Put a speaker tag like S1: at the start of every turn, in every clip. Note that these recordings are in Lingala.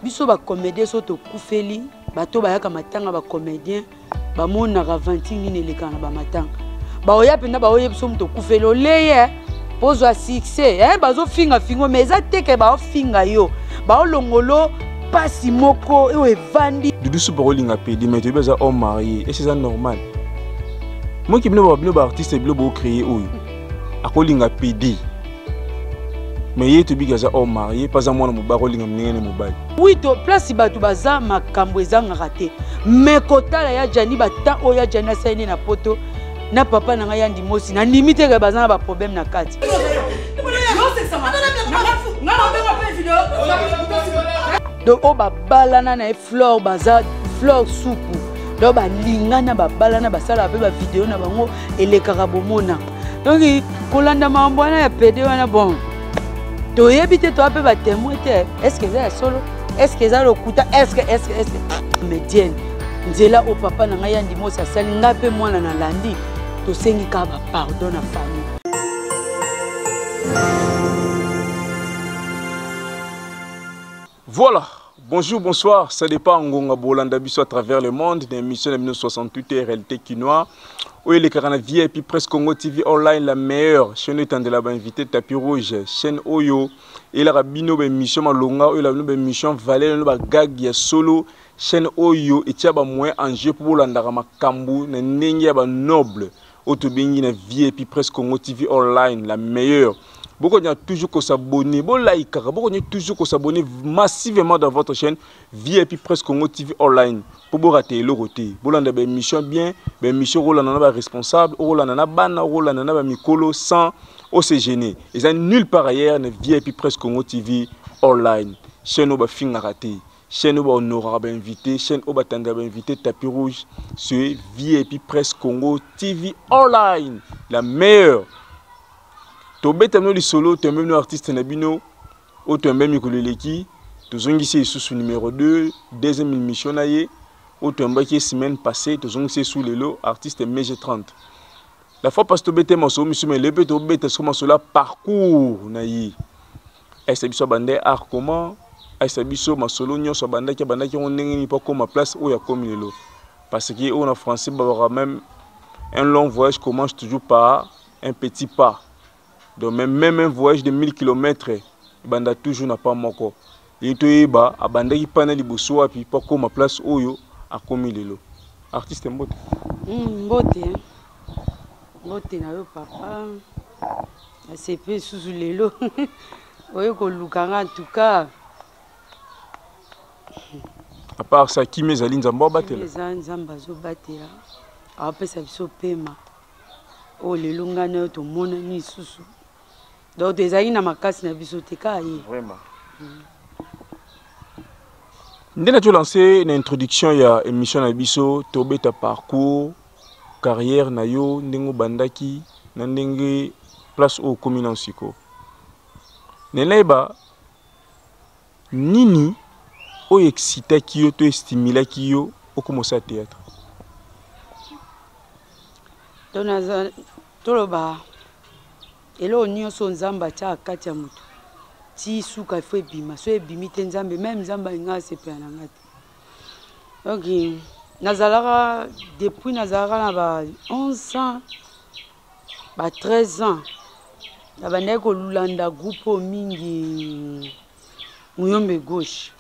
S1: biso ba comédien soto kufeli bato bayaka matanga ba comédien ba mona ka 20 nini lekana ba matanga ba oya penda ba oya biso muto kufeli oleye pozo a succès bazo finga fingo mais ateke ba finga yo ba olongolo pasi moko e evandi
S2: Dudu super linga pedi mais tu beza homme marié et c'est ça normal. Moi qui bino ba artiste bino bo créer oyo akolinga pedi mais yé to bigaza homme marié pas à moi na mobako linga mnengene mobali.
S1: Oui to place batu baza makambo ezanga raté mais kotala ya jani bata oya jana saine na poto na papa na ngai yandi mosi na limite ke bazana ba problème na kati. Donc o ba balana na fleur baza fleur soupe donc ba lingana ba balana ba sala pe ba vidéo na bango elekaka bomona donc kolanda mambwana ya pede wana bon to yebite to ape ba témoin te est-ce que ça solo est-ce que ça lokuta est-ce que médienne nzela o papa na ngai yandi mosi asali ngape mwana na landi to sengi ka ba pardon na famille.
S2: Voilà, bonjour, bonsoir, ça dépend Ngonga Bolanda Bisso à travers le monde, des émissions de 1968 RLT Quinoa. Oui, les Karana VIP Presse Congo TV Online, la meilleure chaîne étant de la invité Tapis Rouge, chaîne Oyo, et la Rabino, émission Malonga, et la émission Valère, le Gag, ya solo, chaîne Oyo, et tiens, moins en jeu pour l'Andarama Kambu, Nengia noble, Autobingi, la VIP Presse Congo TV Online, la meilleure. Beaucoup de toujours qu'on s'abonne, beaucoup de toujours qu'on s'abonne massivement dans votre chaîne VIP Presse Congo TV Online pour vous rater le côté. Vous avez des missions bien, des missions où l'on a responsable, où l'on a ban, où l'on a micolo sans se gêner. Et ça nulle part ailleurs VIP Presse Congo TV Online. Chaîne où on va rater, chaîne où on aura invité, chaîne où on va invité Tapis Rouge sur VIP Presse Congo TV Online, la meilleure. Tu as mis solo, tu as mis artiste Nabino, ou tu as mis Mikoleleki, tu as mis sous numéro 2, deuxième émission, ou tu as mis semaine passée, tu as mis sous le lot, artiste MG30. La fois parce que tu as mis solo, tu as mis solo parcours. Est-ce que tu as bandé art comment? Est-ce que tu as mis solo, tu as bandé qui a pas comme place où il y a comme le lot. Parce qu'on en français, même un long voyage commence toujours par un petit pas. Donc même un voyage de 1000 km, banda toujours n'a pas moko. Et to yeba abanda ki pana liboso api pas comme ma place oyo a komi lelo. Artiste mbote.
S1: Mbote. Mbote na yo papa. C'est peu sous lelo. Oyo ko lukanga en tout cas.
S2: À part ça qui mes alines zamba batela.
S1: Les nzamba zo batela. Après ça biso pema. Oh lelo ngana to mona ni susu. Donc des aïe na makasi na bisoteka yi.
S2: Vraiment. Ndena tu lancé une introduction ya émission na biso tobe ta parcours carrière na yo ndengo bandaki na ndenge place au commune siko. Neneba nini o excita ki yo to stimula ki yo o commencer à théâtre.
S1: Donaza toloba elo nyonso nzamba cha kati ya mutu ti suka fo ebima so ebimi te nzambe même nzamba inga sepe na ngati. Donc nazalaka depuis nazalaka na ba 11 ans ba 13 ans nabandaki kolulanda groupe mingi Muyombe gauche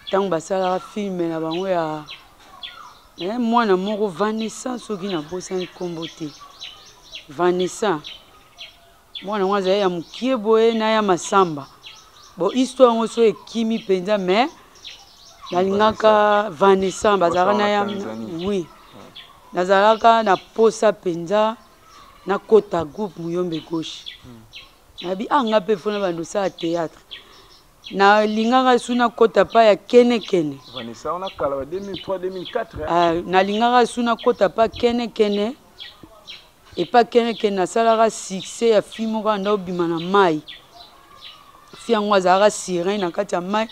S1: ntango basalaka filme na bango ya mwana moko Vanessa soki na bosa nkombo te Vanessa mwana mwaza ya mukie boye na ya masamba bo histoire ngoso ekimi penza mais nalingaka Vanessa bazalaka na ya oui nazalaka na posa penza na kota groupe Muyombe gauche nabi anga pe fona bandosa ya théâtre na lingaka suna kota pa ya kene
S2: Vanessa on a kala 2003 2004
S1: na lingaka suna kota pa kene et pas kene na salara succès ya film ko anda obima na mai fiango azara sirène na kati ya mai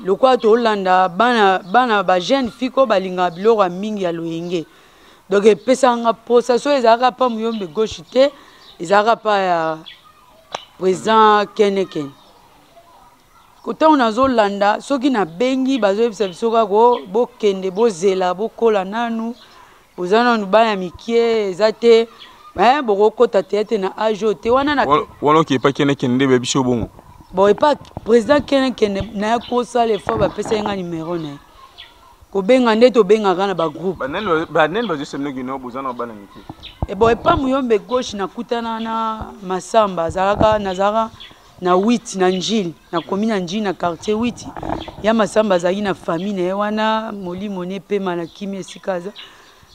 S1: lokwa to landa bana ba jeune fiko balinga biloko mingi ya loyenge donc epesanga posa so ezaka pa Muyombe gauche te ezaka pa ya président kene kota on azolanda soki na bengi bazoyebisa biso kako bokende bozela bokola nanu oza nanu bana mikie eza te bokokota te ete na age te wana na
S2: wana okepa kende be biso bongo
S1: bon epa président kende na kosala effort bapesa ye nga numéro na ye kobenga nde tobengaka na bagroupe
S2: banene bazosemnokino bozana bana mikie
S1: bon epa muyombe gauche nakutana na masamba nazalaka na 8 na njili na komi na njili na quartier 8 ya masamba azalaki na famille na ye wana molimo ne pema na kimi esika aza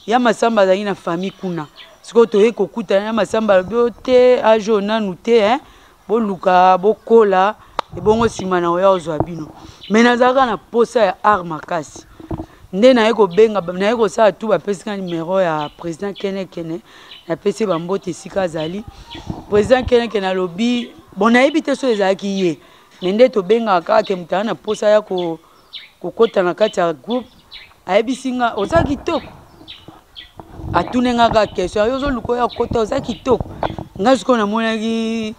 S1: ya masamba azalaki na famille kuna sikoyo toye kokutana ya masamba alobi te ajo nanu te boluka bokola ebongo nsima na oya ozwa bino me nazalaka na posa ya art makasi nde naye kobenga naye kosala tu bapesika numero ya président kene napesi bambote esika azali président kene alobi bon nayebi te so ezalaki ye me nde tobengaka kaka ke moto na posa ya kokota na kati ya groupe ayebisi nga oza kitoko atunenga kaka question yo ozoluka oya kota oza kitoko nga sikoyo namonaki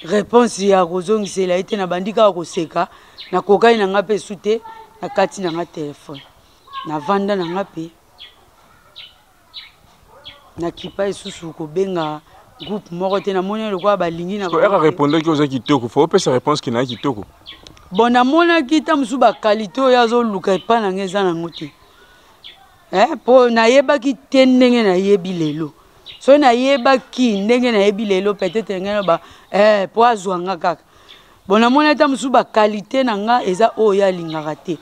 S1: réponse ya kozongisela ye te na bandi kaka koseka nakokai na nga mpe su te na kati na nga telefone navanda na nga mpe nakipa esusu kobenga groupe moko te namoni lokola balingi na
S2: eka répondre ki oza kitoko fo opesa réponse ki na kitoko
S1: bon namonaki ta mosusu bakalite oyo azoluka epa na nga eza nango te mpo nayebaki te ndenge nayebi lelo so nayebaki ndenge nayebi lelo peut-être ngeno mpo azwanga kaka bon namoni ta mosusu bakalite na nga eza oyo alingaka te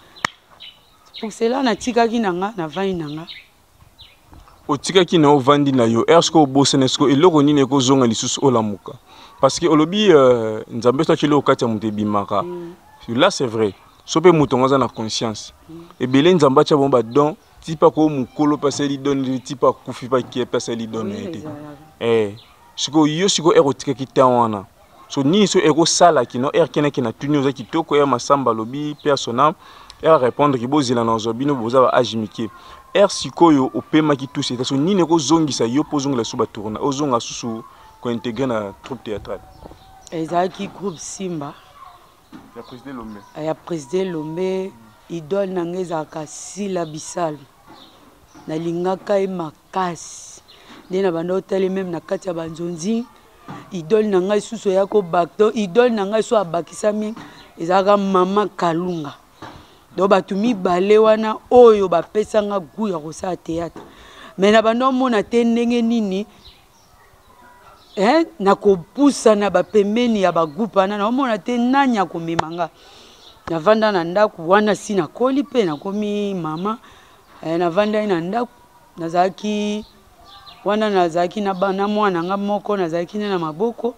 S1: pour cela natikaki na nga navandi na nga
S2: otikaki na ovandi na yo erske obosana esko eloko nini ekozonga lisusu olamuka parce que olobi nzambe so akeli okati ya moto ebimaka là c'est vrai so mpe moto ngo aza na conscience ebele nzambe atya bongo badon tipa ko mokolo mpe asali don tipa akufi mpe akie mpe asali don ete sikoyo yo sikoyo ere otikaki ta wana so nini so ekosalaki no ere keneke na tuni oza kitoko ere masamba alobi mpe asona ere répondre ki bozela na ozwa bino boza ba age mikie ere sikoyo opemaki tous eta so nini ekozongisa yo mpo ozongela so batourna ozonga susu kointegre na troupe théâtrale
S1: ezalaki groupe simba ya président lombe idole na nga ezalaka sila bisalo nalingaka ye makasi nde na banda otali meme na kati ya banzonzi idole na ngai susu ya kobakto idole na ngai so abakisami ezalaka mama kalunga do bato mibale wana oyo bapesanga gu ya kosala théâtre me na banda omona te ndenge nini na kopusana bapembeni ya bagroupe wana naomona te nani ya komema nga navanda na ndako wana si nakoli mpe nakomi mama navandai na ndako nazalaki wana nazalaki na mwana nga moko nazalaki ne na maboko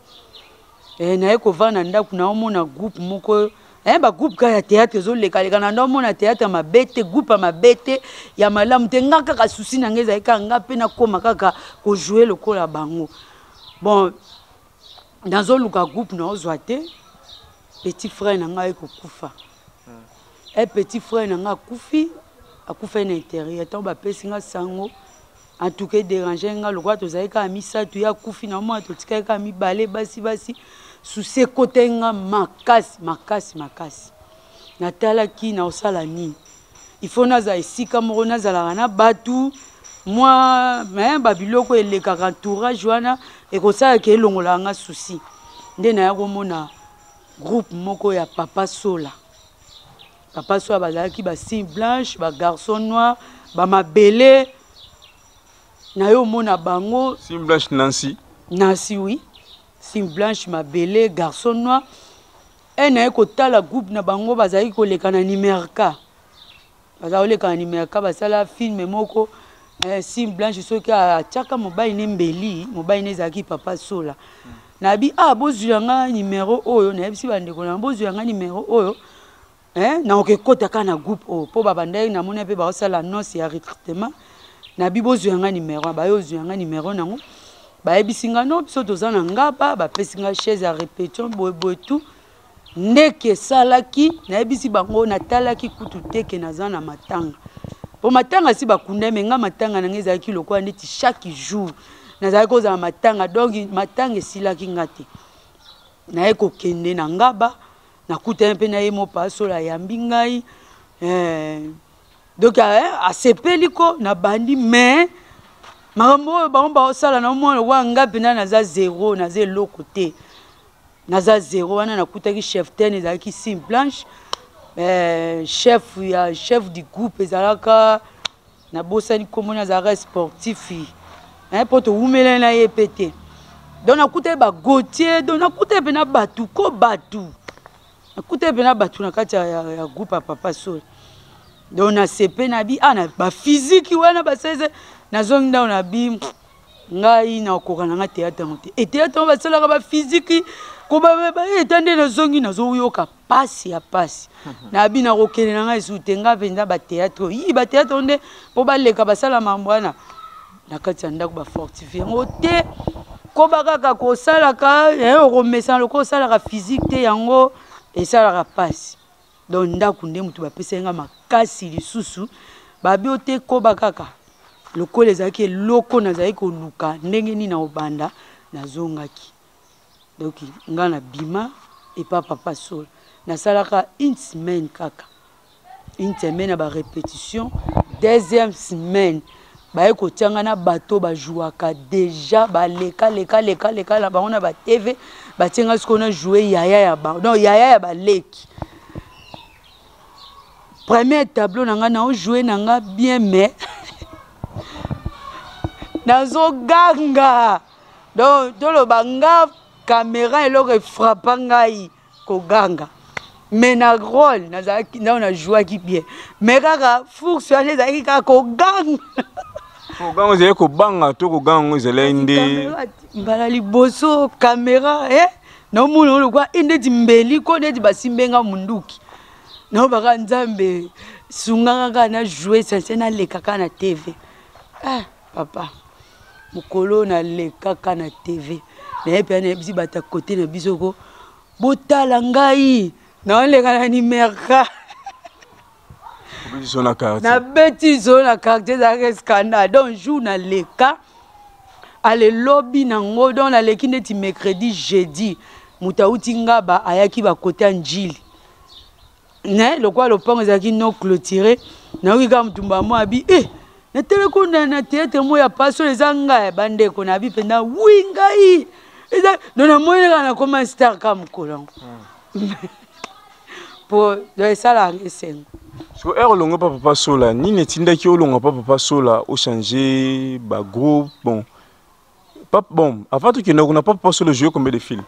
S1: naye kovanda na ndako naomona groupe moko bagroupe kaka ya théâtre ezolekaleka na ndaomona théâtre mabete groupe ya mabete ya malamu te nga kaka susi na nga ezalaki kaka nga mpe nakoma kaka kojoue lokola bango bon nazoluka groupe naozwa te petit frère na nga ekokufa petit frère na nga akufa na intérieur ntango bapesi nga sango en tout cas dérange nga lokola tozalaki kaka misato ye akufi na omona totikaki kaka mibale basi susi ekota nga makasi natalaki na osala nini il faut nazala esika moko nazalaka na bato mwa babiloko elekaka entourage wana ekosalaka elongolaka nga susi nde naya komona groupe moko ya papa sola bazalaki basigne blanche bagarçon noir bamabele naye omona bango
S2: signe blanche
S1: Nancy oui signe blanche mabele garçon noir naye kotala groupe na bango bazalaki koleka na nimerka basala filme moko signe blanche soki atiaka mobali ne mbeli mobali ne ezalaki papa sola nabi bozwila nga numéro oyo nayebisi bandeko na bozwila nga numéro oyo nakokekota kaka na groupe oyo mpo babandaki namoni mpe baosala annonce ya recrutement nabi bozwila nga numéro bayozwila nga numéro nango bayebisi nga no biso toza na ngaba bapesi nga chaise ya répétition boyeboye tout ndeke esalaki nayebisi bango natalaki kutu teke naza na matanga po matanga si bakunda me nga matanga na nga ezalaki lokola neti chaque jour nazalaki kozala matanga donc matanga esilaki nga te naye kokende na ngaba nakuta mpe na ye mo pasola yambi ngai donc asepeli ko na bandi mais makambo oyo bango baosala na omona wa nga mpena naza zero naza eloko te naza zero wana nakutaki chef ten ezalaki sim blanche chef du groupe ezalaka nabosani komona azalaka sportif mpo towumela na ye mpe te donc nakuta bagotier donc nakuta mpena batu ko batu nakuta mpena batu na kati ya groupe ya Papa Sola donc nasepe na bi na bafiziki wana baseze nazongi ndao na bi ngai nakoka na nga théâtre te etéâtre ngo basalaka bafiziki etande nazongi nazoyoka pasi ya pasi na bi nakokende na ngai esu te nga mpenza batéâtre yi batéâtre nde mpo baleka basala mambo wana na kati ya ndako bafortifie yango te koba kaka kosalaka okomesana loko osalaka physique te yango esalaka pasi donc ndako nde moto bapesa nga makasi lisusu babi o te koba kaka lokola ezalaki eloko nazalaki koluka ndenge nini na obanda nazongaki donc nga na bima epa Papa Sola nasalaka une semaine kaka une semaine ya barépétition deuxième semaine baye kotianga na bato bajouaka déjà baleka na bango na batv batianga sikoyo na joue yaya ya bango donc yaya ya baleki premier tableau nanga na ojoue nanga bien mais nazoganga donc toloba nga caméra eloko efrappa ngai koganga mais na rôle nazalaki ndao najouaki bien mais kaka fourse wana ezalaki kaka koganga
S2: koganga ezali kobanga to koganga ezali nde
S1: mbala liboso caméra naomona olokwa ndeti mbeli ko ndeti basimbenga munduki nao baka nzambe sunganga kaka na joue sanse nalekaka na tv papa mokolo nalekaka na tv naye mpe anayebisi bata kote na biso ko botala ngai naoleka na nimerka nabeti zo na quartier ezalaka scandale donc jour naleka alelobi nango donc naleki ndeti mercredi jeudi moto auti ngaba ayaki bakote ya njili lokwa lopango ezalaki non clôturé nayoki kaka motumba mo abi nataleko na théâtre mo ya Paso eza ngai bandeko na bi mpenza wi ngai donc namonelaka nakoma star ka mokolo po esalaka esengo
S2: so olongo pa Papa Sola nini etindaki olonga pa Papa Sola ochange bagroupe bon avant tokende kuna pa Papa Sola joué combien de films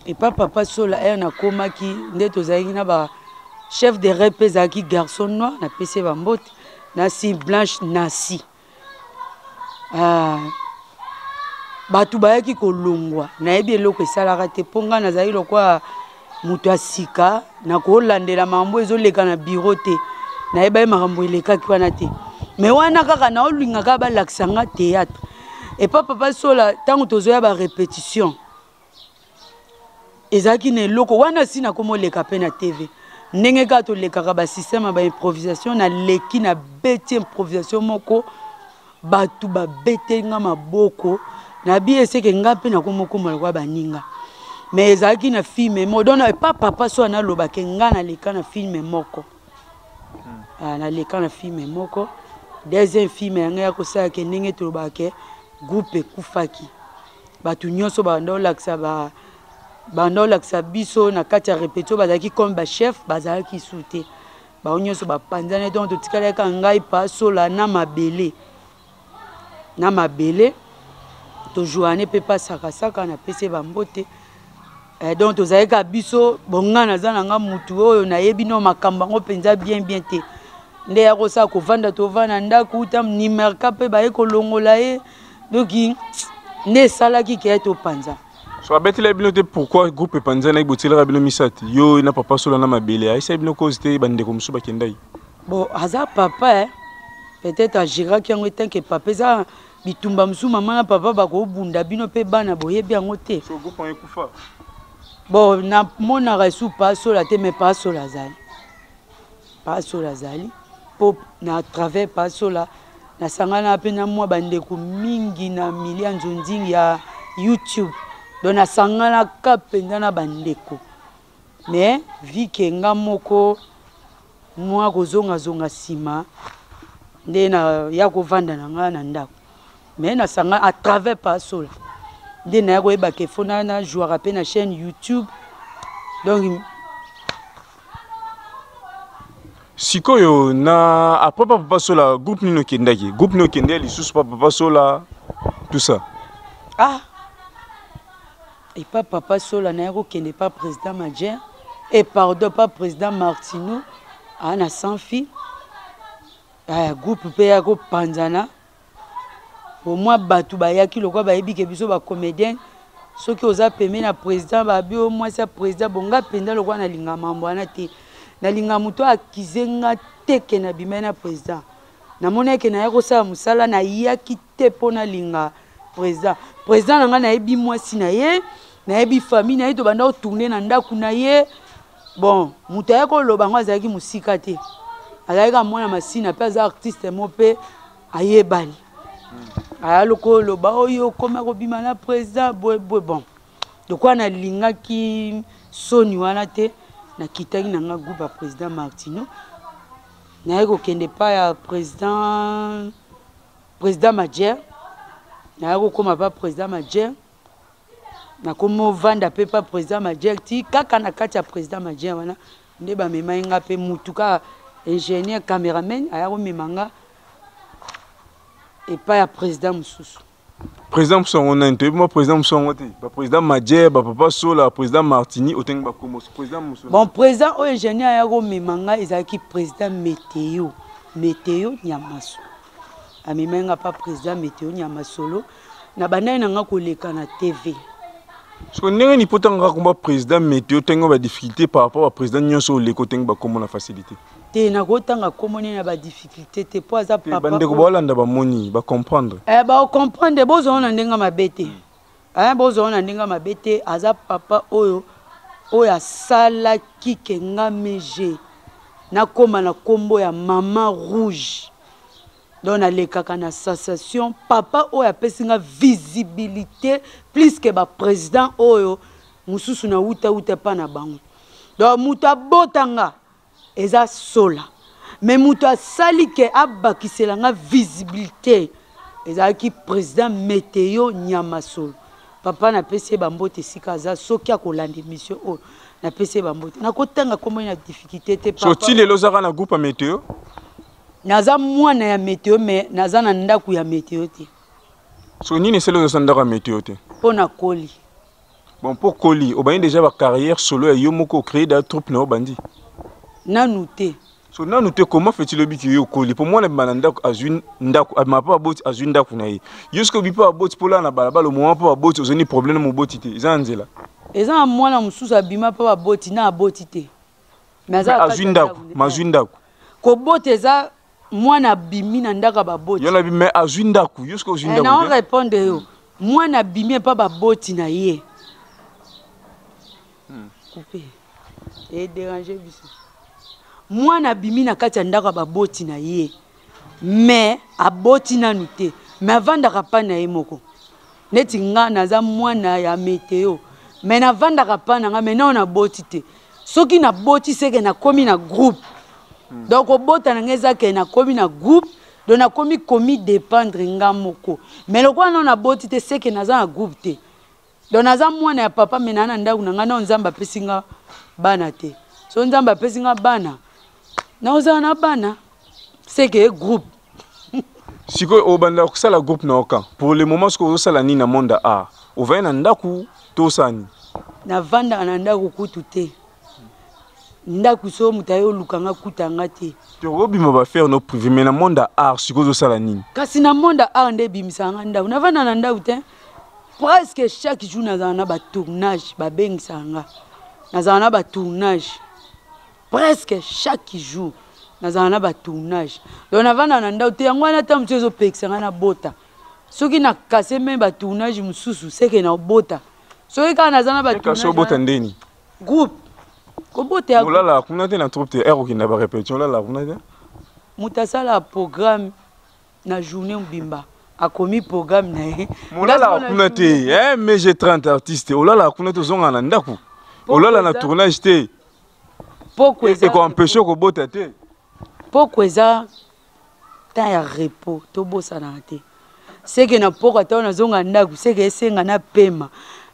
S1: et pa Papa Sola nakomaki nde tozalaki na ba chef de rep ezalaki garçon noir na pese bambote nasi blanche nasi bato bayaki kolongwa nayebi eloko esalaka te mpo ngai nazalaki lokwa moto asika nakolandela makambo ezoleka na biro te nayeba ye makambo elekaki wana te mais wana kaka naolingaka balakisa nga théâtre epa Papa Sola ntango tozoya barépétition ezalaki na eloko wana si nakomoleka mpe na tv ndenge kaka tolekaka basystème ya baimprovisation naleki na beti improvisation moko bato babete nga maboko nabi eseke nga mpe nakomokoma lokwa baninga mais ezalaki na filme moko donc epa Papa Sola nalobake nga naleka na filme moko naleka na filme moko deuxième filme yanga ya kosalaka ndenge tolobake groupe ekufaki bato nyonso banda olakisa biso na kati ya répétition bazalaki comme bachef bazalaki su te bango nyonso bapanzani donc totikalaka ngai Pa Sola na mabele tojoane mpe pasakasaka na pese bambote donc tozalaka biso bonga naza na nga mutu oyo nayebi no makambo yango mpenza bien te nde ya kosala kovanda tovanda ndako uta nimerka mpe baye kolongola ye donc nde esalaki keye topanza
S2: so abetela bino te pourquoi groupe epanza na ibotelaka bino misati yo na Papa Sola na mabele aisa bino cause te bandeko mosusu bakendai
S1: bon aza papa peut-être agiraki yango etanke papa eza bitumba mosusu mama na papa bakobunda bino mpe bana boyebi yango te
S2: so groupe ekufa
S1: bon namonaka esu Pa Sola te mais Pa Sola azali mpo na travers Pa Sola nasangana mpe na mwa bandeko mingi na milia nzonzingi ya YouTube donc nasanganaka mpenza na bandeko mais vi ke nga moko mwa kozonga zonga sima nde na ya kovanda na nga na ndako mais na sanga à travers pasola nde na ya koyeba ke fona na jouer pe na chaîne YouTube donc
S2: sikoyo na après Papa Sola groupe nino kendaki groupe nino kende lisusu Papa Sola tout ça
S1: ah et pas Papa Sola na ya kokende pas président Madjer et pardon pas président Martino ana sans fille groupe pe ya kopanzana au moins batu bayaki lokwa bayebi ke biso ba comédien soki oza peme na président babi au moins ça président bonga penda lokwa na linga mambo ana te na linga muto akizenga teke na bimena président na mona ke na ya kosala musala na yaki te pona linga président na nga na yebi mwasi na ye na yebi famille na ye to banda tourner na ndaku na ye bon muto ya ko loba ngo azaki musika te azalika mwana masina pe aza artiste mo pe ayebali aya loko loba oyo koma kobima na président bon dokwa na lingaki soni wana te na kitaki na nga groupe ya président Martino na yeko kende pa ya président Madjer na yeko koma pa président Madjer na komo vanda pe pa président Madjer ti kaka na kati ya président Madjer wana nde ba mema nga pe mutuka ingénieur caméraman aya ko memanga et pas ya président mususu
S2: président Songo na nte moi président Songo te ba président Madjer ba Papa Sola président Martini otengi ba komo président mususu
S1: bon président o ingénieur aya ko memanga ezaki président météo Nyamaso amimenga pa président météo Nyamasolo na bandai na nga koleka na TV
S2: parce que ndenge ni potanga komba président météo tengo ba difficulté par rapport à président nyonso le kotengi ba komo na facilité
S1: te na kotanga komoni na ba difficulté te po aza papa
S2: bande ko bolanda ba moni ba comprendre
S1: ba comprendre bozo na ndenga mabete bozo na ndenga mabete aza papa oyo asala kikenga meje na koma na kombo ya Maman Rouge donc na lekaka na sensation papa oyo apesinga visibilité plus que ba président oyo mususu na uta pa na bango donc mutu abotanga eza Sola mais mutu asali ke abakiselanga visibilité ezalaki président météo Nyamasolo papa na pesi bambote sika za soki akolanda émission oyo na pesi bambote na kotanga komoi na difficulté te papa
S2: soti lelo zaka na groupe ya météo
S1: naza mwana ya météo mais naza na ndaku ya météo te
S2: so nini selo za ndaka météo te
S1: pona koli
S2: bon pour koli obani déjà ba carrière solo ya yo moko créer da troupe na obandi
S1: nanu te
S2: so nanu te comment fait-il le biki yo koli pour moi na bandako azun ndako ma pa boti azun ndako na ye jusqu'au bi pa boti pola na balabala au moment pa boti ozoni problème mo boti te zanzela
S1: eza mwana mususu abima pa boti na boti te mais
S2: azun ndako
S1: ko boti eza mwana bimi na ndaka ba boti
S2: yo na bi mais azun ndako jusqu'au azun ndako
S1: na répondre yo mwana bimi pa ba boti na ye couper et déranger biso mwana bimi na kati ya ndaka ba boti na ye mais aboti nanu te mais avandaka pa na ye moko neti nga naza mwana ya météo mais navandaka pa na nga mais na na boti te soki na boti seke na komi na groupe donc obota na nga ezake na komi na groupe donc na komi dépendre nga moko mais lokwa na boti te seke naza na groupe te donc naza mwana ya papa mais na ndaku na nga na nzamba apesinga bana te so nzamba apesinga bana na oza na bana c'est que groupe
S2: siko obanda kusala groupe na oka pour le moment ce que osala ni na monde a ovaya na ndaku to sani
S1: na vanda na ndaku kutu te ndaku so mutayo lukanga kutanga te
S2: to obima ba faire no privé mais na monde a siko osala nini
S1: kasi na monde a nde bimisanga ndaku na vanda na ndaku te presque chaque jour na ba tournage ba bengisanga na ba tournage presque chaque jour na ba tournage donc navanda na ndau te yango na ta mchezo pekisanga na bota soki na kase me ba tournage mususu seke na bota soki kana nazana ba tournage
S2: kaso bota ndeni
S1: groupe ko bota ya
S2: olala kuna te na troupe te ero ki na ba répétition olala kuna te
S1: mutasala programme na journée mbimba akomi programme na ye
S2: olala kuna te mais j'ai 30 artistes olala kuna te zonga na ndaku Olala na tournage te. Et qu'on empêche qu'on botte te.
S1: Pourquoi ça? Tant ya repos, to bossa na te. C'est que na poko ta na zonga ndaku, c'est que esenga na pema.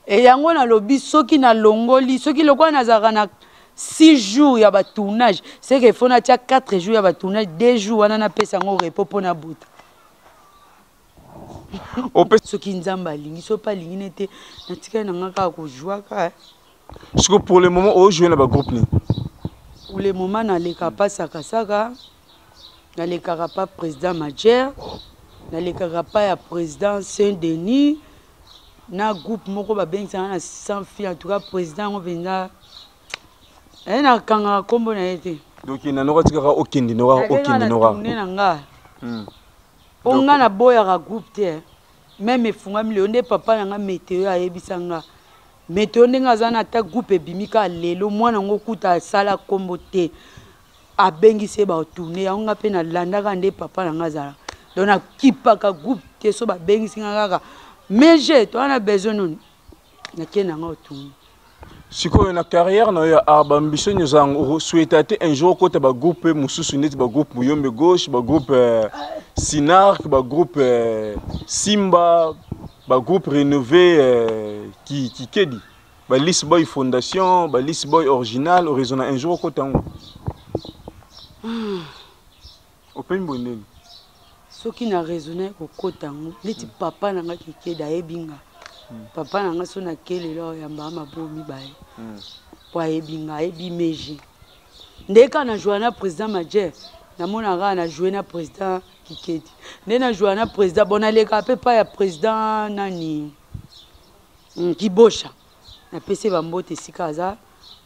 S1: Et yango na lobi soki na longoli, soki lokwa na zaka na 6 jours ya ba tournage, c'est que faut na tia 4 jours ya ba tournage, 2 jours wana na pesa ngo repos pona buta. Soki nzamba lingi, so pas lingi nete, na tika na ngaka ko joie ka.
S2: Est-ce que pour le moment au jouer na ba groupe ni?
S1: Pour le moment na leka pas saka. Na lekaka pas président Madjer, na lekaka pas ya président Saint-Denis, na groupe moko ba bengi na 600 filles en tout cas président on venga. Na kanga kombo na été.
S2: Donc il na tika okindi nora okindi nora.
S1: Nga. Onga na boya ka groupe te. Même efunga milionde papa nga météo ayebisanga. Météo ndenga zana ta groupe ebimika lelo mwana ngokuta sala kombo te. A bengise ba tourner on ngape na landa kande papa na ngazala donc na kipaka groupe te so ba bengisi ngaka mais j'ai toi on a besoin non na kena nga tourner
S2: siko na carrière na ya arba ambition nyozango souhaiter un jour côté ba groupe mususu net ba groupe Muyombe gauche ba groupe Sinark ba groupe Simba ba groupe rénové qui kedi ba List Boy Fondation ba List Boy original horizon un jour côté ngo Open bonne.
S1: Ce qui n'a raisonné au kotango, les papa n'a qui est d'aébinga. Papa n'a pas son akele là yamba ma bomi bae. Pour aébinga ébimeji. Dès qu'on a joué na président Madjer, na mon ara na joué na président Kikedi. Dès na joué na président bonale kapé pas ya président nani. Kibosha. Na pese bambote sikaza,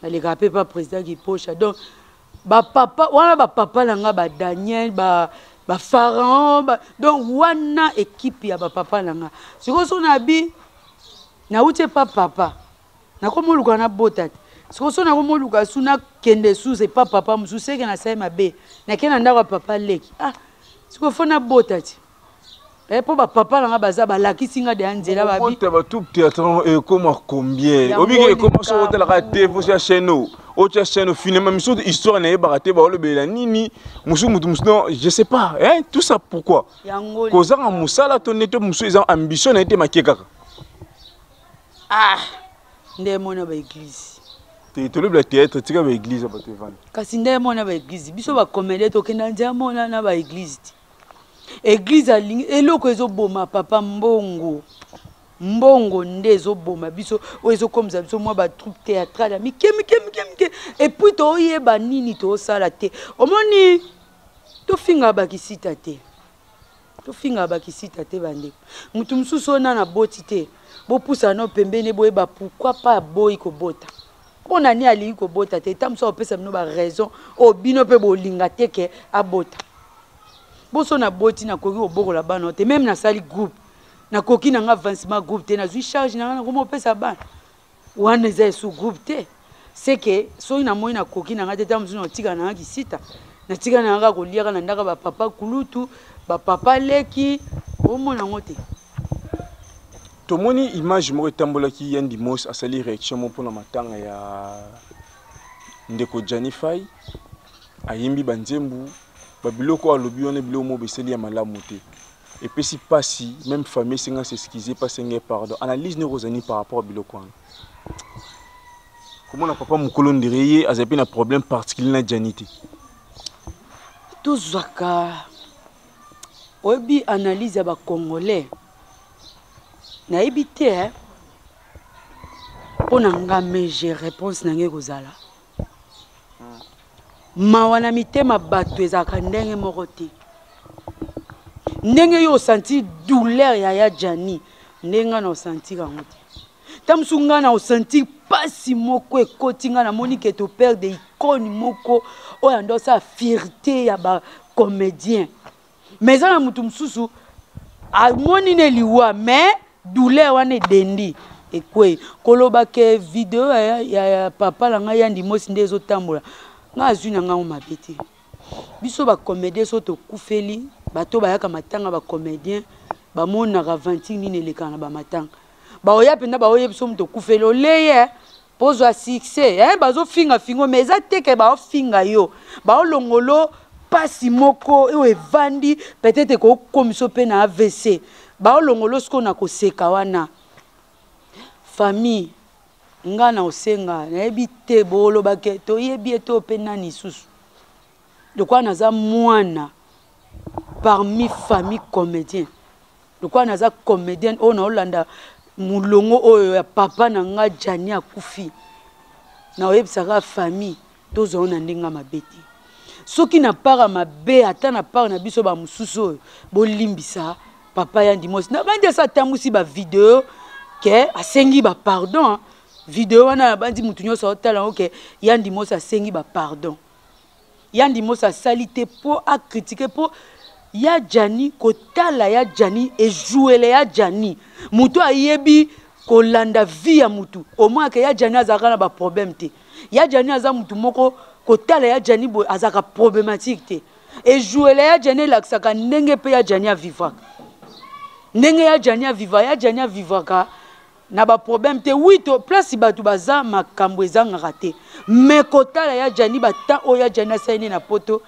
S1: na le kapé pas président Kibosha. Donc ba papa wana ba papa nanga ba Daniel ba Pharaon donc wana équipe ya ba papa nanga siko so na bi na uche pa papa na ko moluka na botate siko so na ko moluka suna kende sous c'est pas papa musu c'est que na sai mabe na kena ndaka papa leki siko fo na botate po ba papa nanga baza ba lakisinga de anzela ba bi
S2: ba tout théâtre et comment combien obi ke comment so hôtel ka TV sur chaîne autre chaîne finalement mission de histoire na baraté ba olobela nini musu je sais pas hein tout ça pourquoi koza nga musala to neto musu ils ont ambition na été maké kaka
S1: nde mona ba église
S2: te le théâtre tika ba église ba te vendre
S1: kasi nde mona ba église biso ba comédie to kenda ndia mona na ba église église alingi eloko ezoboma papa mbongo nde ezoboma biso o ezokomza biso mwa ba troupe théâtrale mike et puis to yeba nini to sala te omoni to finga bakisita te bande mutu mususu na boti te bo pusa no pembene boyeba pourquoi pas boy ko bota pona ni ali ko bota te tamso opesa bino ba raison o bino pe bolinga te ke abota boso na boti na koki obokola bana te même na sali groupe na koki na nga avancement groupe te na zui charge na nga komo pesa bana wana eza sous groupe te c'est que so ina moi na koki na nga te tamso na tika na kisita na tika na nga ko liaka na ndaka ba papa kulutu ba papa leki omona ngote
S2: tomoni image mo etambola ki yendi mos asali réaction mo pona matanga ya ndeko Janify ayimbi banzembu babiloko alobi on ebilo mo beseli ya malamu te et puis si pas si même famille singa s'excuser pas singa pardon analyse ne rozani par rapport à biloko wana comment na papa mukolo ndireye azapi na problème particulier na Janité
S1: tout zaka obi analyse ya ba congolais na ebité pona ngame j'ai réponse nange kozala mawana mitema bato ezaka ndenge moko te ndenge yo senti douleur ya Jani ndenge na senti kango te tamsu nga na senti pasi moko ekoti nga na moni ke to perdre icône moko oyo ndo sa fierté ya ba comédien mais za na mutu mususu a moni ne liwa mais douleur wana dendi ekwe koloba ke video ya papa la nga yandi mosi ndezo tambola nga azwi na nga mabete biso ba comédien so to kufeli bato bayaka matanga ba comédien ba monaka 20 nini lekana ba matanga ba oya penda ba oya biso muto kufeli oleye pozo a succès bazo finga fingo mais eza teke ba finga yo ba longolo pasi moko e evandi peut-être ko komiso pe na AVC ba longolo sko na koseka wana famille ngana osenga na ebite bolo baketo yebi eto pe nani susu de quoi naza mwana parmi famille comédien de quoi naza comédienne on a Hollanda mulongo oyo ya papa na nga Jani akufi na oyebisaka famille tozo na ndinga mabeti soki na para mabe ata na para na biso ba mususu bolimbisa papa ya ndimosi na bandi sa tamusi ba video ke asengi ba pardon video wana bandi mutu nyoso otala oke ya ndimosi asengi ba pardon ya ndimosi salite po a critiquer po ya Jani kotala ya Jani e jouer ya Jani mutu ayebi kolanda vie ya mutu au moins que ya Jani azaka na ba problème te ya Jani aza mutu moko kotala ya Jani bo azaka problématique te e jouer ya Jani laksaka ndenge pe ya Jani a vivre ndenge ya Jani a vivre ya Jani a vivre na ba problème te oui to place batu baza makambo ezanga raté mais kotala ya Jani ba ta o ya Jani saini na poto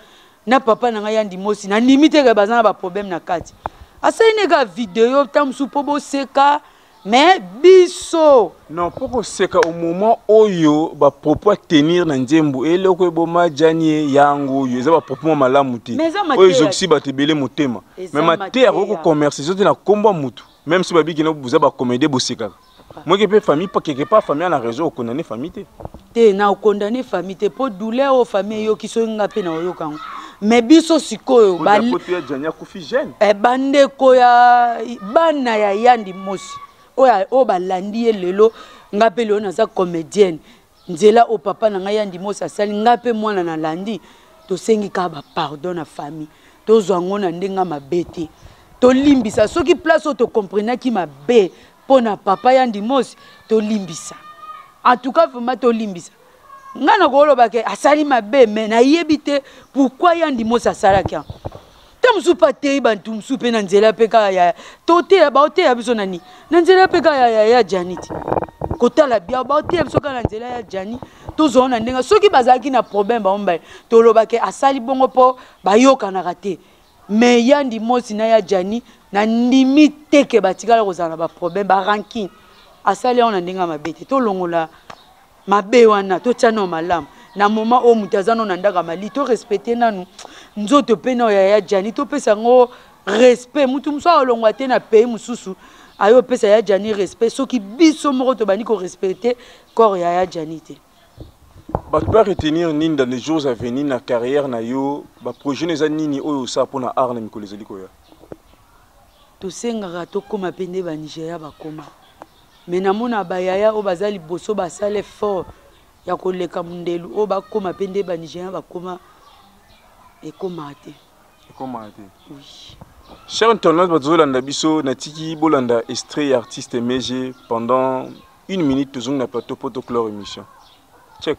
S1: na papa na nga ndimosi na limite ke bazana ba problème na kati asaini ga vidéo tamsu pobo seka mais biso
S2: non poko seka au moment oyo ba propos tenir na nzembo eloko eboma Jani yango yo eza ba propos malamu te oyo zoksi ba tebele motema mais matière oko commerce zote na komba mutu même si babiki na buza ba comédie boseka moi qui peux famille pas quelque part famille na réseau condamner famille
S1: te na condamner famille te po douleur au famille yo ki so ngape na yo kango mais biso sikoyo
S2: ba pote ya Jani akufi jeune
S1: bande ko ya bana ya yandi mosi oya o balandi lelo ngape lelo naza comédienne nzela o papa na nga yandi mosi asali ngape mwana na landi to sengi ka ba pardon na famille to zwango na ndenga mabete to limbisa soki place o to comprendre ki mabe pona papa yandi mosi to limbisa en tout cas vraiment to limbisa ngana ko ba ke asali mabe mais na yebite pourquoi yandi mosi asala kya tamsu pate bantu msupe na nzela peka ya tote ba ote ya biso nani na nzela peka ya Janiti kotala bia ba ote ya biso ka na nzela ya Jani tozona ndenga soki bazaki na problème ba omba to loba ke asali bongo po ba yoka na raté mais yandi mosi na ya Jani na ndimi teke batikala kozana ba problème ba ranking asali on ndenga mabete to longola mabe wana to tshano malamu na moment o mutazano na ndaka mali to respecter nanu nzoto pena ya Jani to pesa ngo respect mutu mso olongwa te na pays mususu ayo pesa ya Jani respect soki biso moko to bani ko respecter corps ya Jani te
S2: ba tu peux retenir nini dans les jours à venir na carrière na yo ba projet neza nini oyo sa pona art na mikolo ezali ko ya
S1: to sengaka to koma pende ba Nigeria ba koma mais namona ba yaya o bazali boso ba sale fort ya koleka mundelu o ba koma pende ba Nigeria ba koma ekomate
S2: oui cher internaute bazolanda biso natiki bolanda extrait artiste Méger pendant 1 minute tozong na plateau poto clore émission check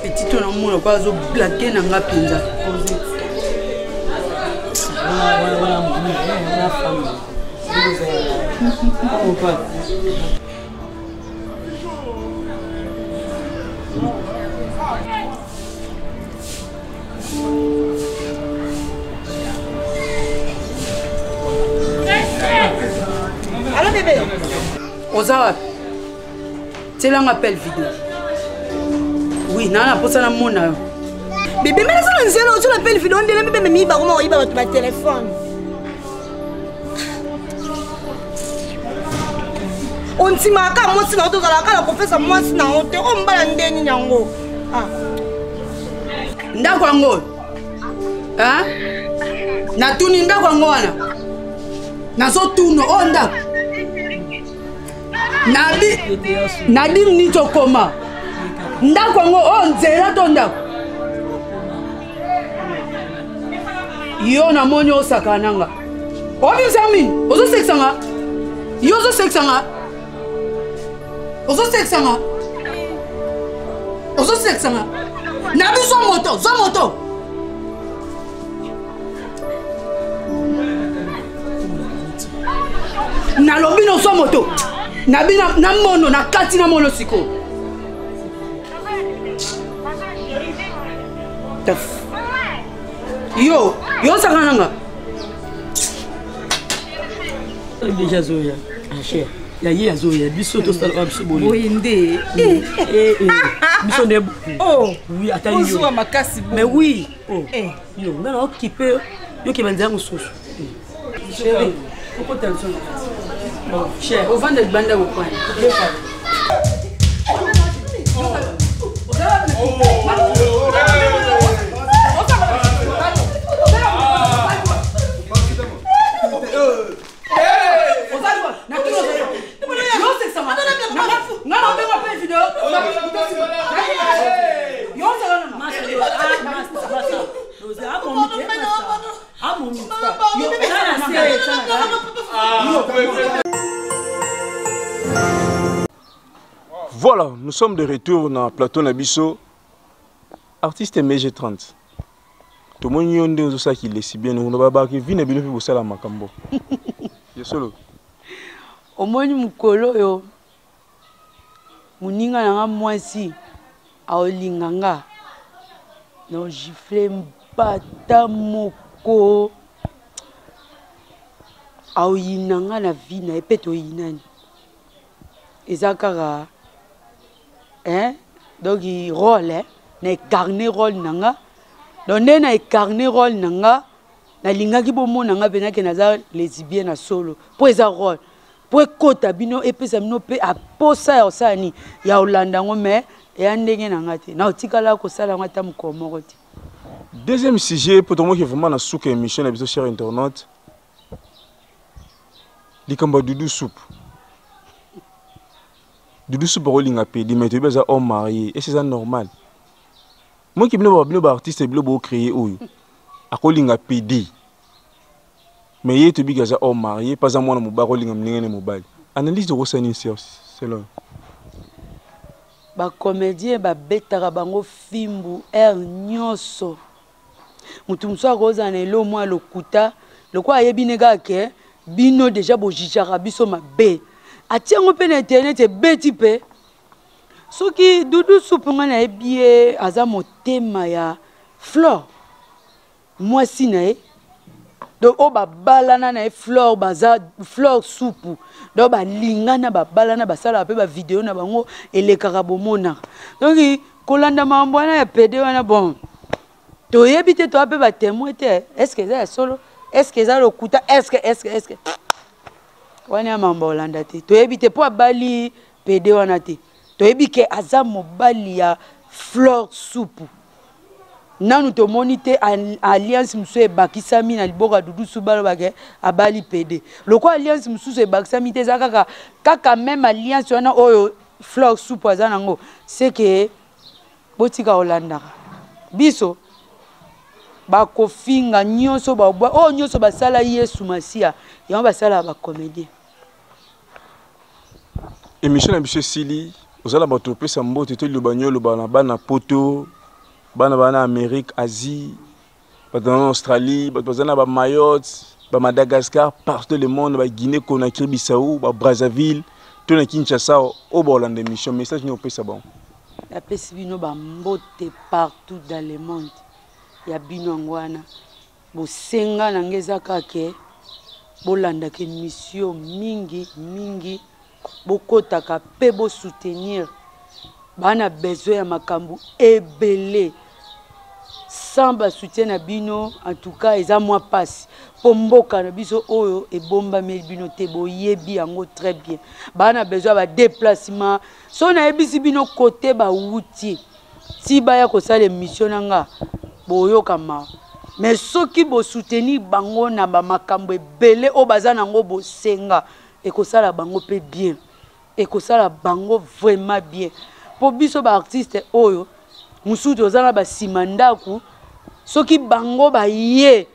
S1: petit on a mon quoi zo blaguer na nga penza
S3: Allô bébé.
S1: Ozawa. C'est là un appel vidéo. Oui, nana posa na mona.
S3: Bébé mais ça on zéro sur l'appel vidéo on dit bébé mais mi ba comment il va votre téléphone. On timaka moi sina to kala kala professeur moi sina on te on mbala ndeni nyango. Ah.
S1: Ndako ngo. Hein? Na tuni ndako ngo wana.
S3: nazo tourne onda nadim ni tokoma ndako ngo onzela tonda yo na moni osakananga obi msamini ozo seksanga yo zo seksanga ozo seksanga na biso moto zo moto na lobi no so moto na bina na mono na kati na mono siko yo sakananga
S1: déjà zoya cher ya ye zoya biso to sala biso boli
S3: oyende
S1: biso ne
S3: oh
S1: oui attends yo
S3: mais oui
S1: yo ngana occupé yo ke banza mususu chérie pourquoi t'as besoin bon cher au vent de banda au coin
S2: Voilà, nous sommes de retour dans Plateau Nabiso. Artiste MG30. Tout le monde y a ça qui est si bien. Nous avons vu que vous avez la macambo. Solo.
S1: Au moins, nous avons muninga nanga mwasi aolinganga no gifle mbata moko aoyinanga na vie na epeto yinani ezakara donc rôle na incarner rôle nanga donc na incarner rôle nanga na lingaki bomona nga benake naza lesbienne na solo po eza rôle pour kota bino epesa bino pe aposa ya osani ya olanda ngo me ya ndenge na ngati na otikala ko sala ngata mkomoko ti.
S2: Deuxième sujet pour moi qui est vraiment na souka émission na biso cher internaute. Likamba Doudou Soupe. Doudou Soupe rolinga pe di mais tu beza homme marié et c'est ça normal. Moi qui bino ba artiste bino bo créer oyo. Akolinga pe di. Mais il y a homme marié, pas à moi, analyse de Rossani, c'est là.
S1: Les comédiens, les bêta, les films, les nyoso. Mutumso Rosane, le moi, le kuta, le quoi, il y a bien bino déjà bojijara biso ma bé. Atien on peut internet et bétipe. Ce qui Doudou Soupe ngana ebie azamo tema ya fleur. Moi si na donc o ba balana na fleur baza fleur soupe donc ba lingana ba balana ba sala pe ba vidéo na bango elekaka bomona donc kolanda mambwana ya PD wana bon to yebite to pe ba témoin te est-ce que ça solo est-ce que ça le kuta est-ce que wana mambo olanda te to yebite po bali PD wana te to yebike azamo bali ya fleur soupe nanu to monite alliance msue bakisami na liboka Doudou Soupe bage abali PD loko alliance msue bakisami te zaka kaka même alliance wana oyo fleur soupe azanango c'est que botika olanda biso bakofinga nyonso ba o nyonso basala Yesu Masia yango basala ba comédien
S2: émission na biso Sili ozala bato pesa mbote to lobanyolo bana poto bana Amérique, Asie, en Australie, en Mayotte, en Madagascar, partout dans le monde, en Guinée, Conakry, Bissau, en Brazzaville, tout en Kinshasa, au bord de l'émission. Message nous peut savoir.
S1: La pesibino bambote partout dans le monde. Il y a binongwana. Bo senga nangeza kake. Bolanda ke mission mingi. Bokota ka pe bo soutenir. Bana besoin ya makambu ebele. Sans ba soutien na bino en tout cas eza moi passe pomboka na biso oyo e bomba mel bino te boyebi yango très bien bana besoin ba déplacement so na ebisi bino côté ba wuti ti ba ya ko sala mission nanga boyoka ma mais soki bo soutenir bango na ba makambo ebele o baza nango bo senga et que ça la bango pe bien et que ça la bango vraiment bien pour biso ba artiste oyo musutu ozana ba simandaku soki bango ba ye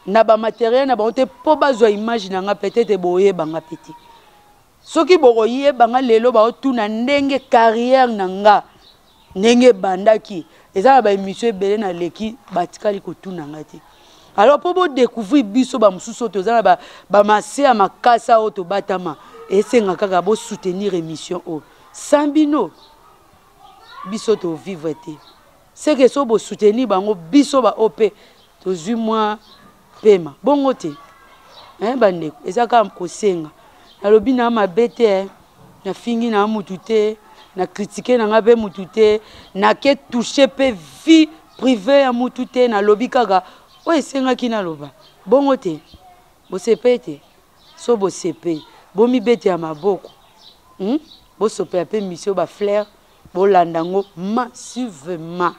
S1: na ba matériel na ba te po bazwa image na nga peut-être boye banga petit soki boko ye banga lelo ba otuna ndenge carrière na nga ndenge bandaki eza ba émission ebele na leki batikali kotuna nga te alors pour bo découvrir biso ba mususu tozana ba masé makasa oto batama esenga kaka bo soutenir émission o sambino biso to vivre te c'est que so bo soutenir bango biso ba op tozui moi pema bongo te bandeko ezaka kosenga nalobi na mabete na fingi na mutu te na critiquer na ngabe mutu te na ke toucher pe vie privée ya mutu te na lobi kaka o esenga ki na loba bongo te bo sepete so bo sepe bo mi bete ya maboko bo sope pe mission ba flair bo landango massivement.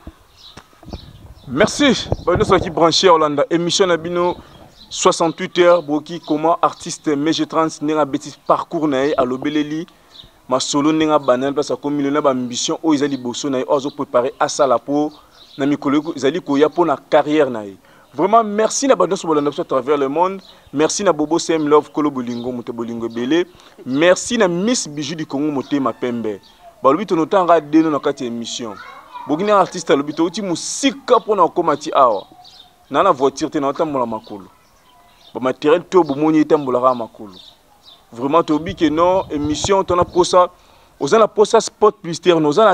S2: Merci. Nous sommes qui branchés Hollande. Émission Nabino 68 heures. Boki comment artiste Meje Trans n'enga bêtise parcours nae à l'obeleli. Ma solo n'enga banane parce que comme il y a une ambition aux ali bosso nae ozo préparer à ça la peau. Nami collègue zali koya pour na carrière nae. Vraiment merci na bandos Hollande à travers le monde. Merci na Bobo Sem Love Kolo Bolingo Mote Bolingo Belé. Merci na Miss Bijou du Congo Mote Mapembe. Balobi to notanga deno na kati émission. Bogini artiste à l'hôpital, tu musika pour na komati awa. Na la voiture te na tambola makolo. Ba matériel to bomoni tambola makolo. Vraiment to bi que non émission ton a pour ça. Oza na pour ça spot publicitaire, nous avons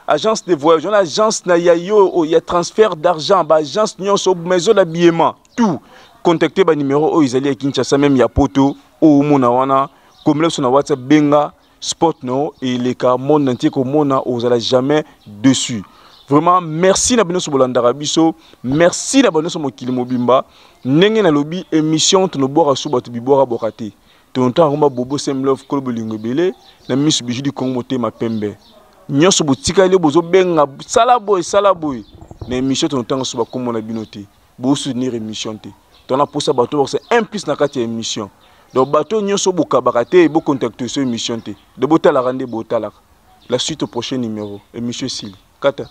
S2: agence de voyage, on a agence na yayo, il y a transfert d'argent, ba agence nyonso maison d'habillement, tout. Contactez ba numéro o izali à Kinshasa même ya poto o mona wana comme là sur na WhatsApp benga spot no et les cas monde entier comme mona ozala jamais dessus. Vraiment merci na bino so bolanda rabiso, merci na bino so mokili mobimba, ndenge na lobi émission to no bora so bato bibora bokate. To nta ngomba Bobo Sem Love Kolo Bolingo Belé na Miss Bijou du Congo Mote Mapembe. Nyonso botika ile bozo benga sala boy na émission to nta so ba komo na binote. Bo soutenir émission te. To na posa bato c'est un plus na kati émission. Donc bateau nyonso boka bakate et bo contacter sur émission te. De botala rande botala. La suite au prochain numéro. Émission Sili. Kata.